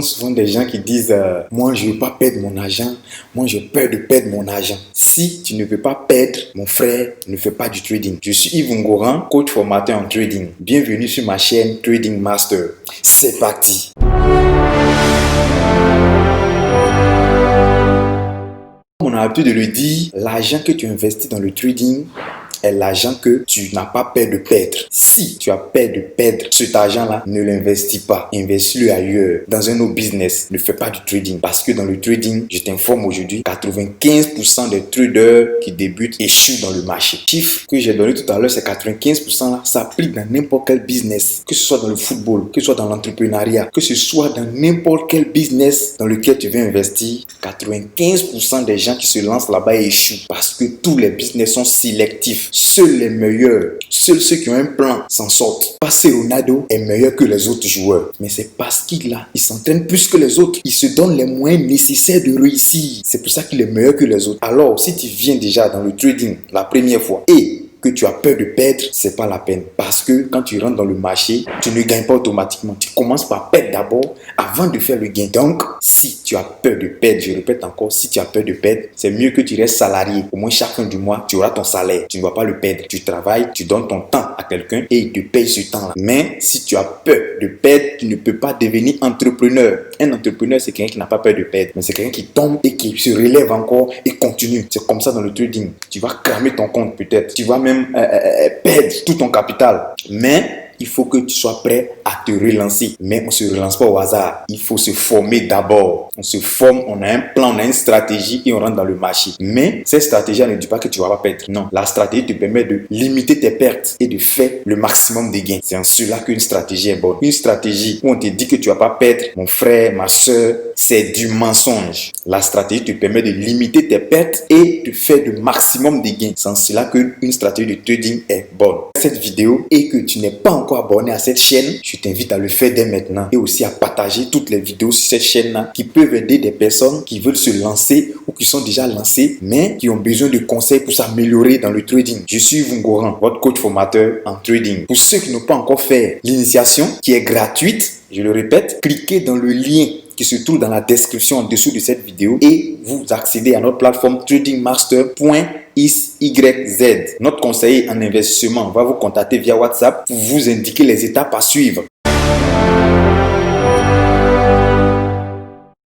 Souvent des gens qui disent moi je ne veux pas perdre mon argent, moi j'ai peur de perdre mon argent. Si tu ne veux pas perdre, mon frère, ne fais pas du trading. Je suis Yves Ngoran, coach formateur en trading. Bienvenue sur ma chaîne Trading Master. C'est parti. On a l'habitude de le dire, l'argent que tu investis dans le trading est l'argent que tu n'as pas peur de perdre. Si tu as peur de perdre cet argent-là, ne l'investis pas. Investis-le ailleurs, dans un autre business. Ne fais pas du trading. Parce que dans le trading, je t'informe aujourd'hui, 95% des traders qui débutent échouent dans le marché. Le chiffre que j'ai donné tout à l'heure, c'est 95% là, s'applique dans n'importe quel business. Que ce soit dans le football, que ce soit dans l'entrepreneuriat, que ce soit dans n'importe quel business dans lequel tu veux investir, 95% des gens qui se lancent là-bas échouent. Parce que tous les business sont sélectifs. Seuls les meilleurs, seuls ceux qui ont un plan s'en sortent. Parce que Ronaldo est meilleur que les autres joueurs. Mais c'est parce qu'il s'entraîne plus que les autres. Il se donne les moyens nécessaires de réussir. C'est pour ça qu'il est meilleur que les autres. Alors, si tu viens déjà dans le trading la première fois et que tu as peur de perdre, c'est pas la peine. Parce que quand tu rentres dans le marché, tu ne gagnes pas automatiquement. Tu commences par perdre d'abord avant de faire le gain. Donc, si tu as peur de perdre, je répète encore, si tu as peur de perdre, c'est mieux que tu restes salarié. Au moins, chaque fin du mois, tu auras ton salaire. Tu ne vas pas le perdre. Tu travailles, tu donnes ton temps à quelqu'un et il te paye ce temps-là. Mais si tu as peur de perdre, tu ne peux pas devenir entrepreneur. Un entrepreneur, c'est quelqu'un qui n'a pas peur de perdre. Mais c'est quelqu'un qui tombe et qui se relève encore et continue. C'est comme ça dans le trading. Tu vas cramer ton compte peut-être. Tu vas même perdre tout ton capital. Mais il faut que tu sois prêt à te relancer. Mais on ne se relance pas au hasard. Il faut se former d'abord. On se forme, on a un plan, on a une stratégie et on rentre dans le marché. Mais cette stratégie ne dit pas que tu ne vas pas perdre. Non, la stratégie te permet de limiter tes pertes et de faire le maximum de gains. C'est en cela qu'une stratégie est bonne. Une stratégie où on te dit que tu ne vas pas perdre, mon frère, ma soeur, c'est du mensonge. La stratégie te permet de limiter tes pertes et de faire le maximum de gains. C'est en cela qu'une stratégie de trading est bonne. Cette vidéo et que tu n'es pas encore abonné à cette chaîne, je t'invite à le faire dès maintenant et aussi à partager toutes les vidéos sur cette chaîne-là qui peuvent aider des personnes qui veulent se lancer ou qui sont déjà lancées mais qui ont besoin de conseils pour s'améliorer dans le trading. Je suis Yves Ngoran, votre coach formateur en trading. Pour ceux qui n'ont pas encore fait l'initiation qui est gratuite, je le répète, cliquez dans le lien qui se trouve dans la description en dessous de cette vidéo et vous accédez à notre plateforme tradingmaster.xyz. Notre conseiller en investissement va vous contacter via WhatsApp pour vous indiquer les étapes à suivre.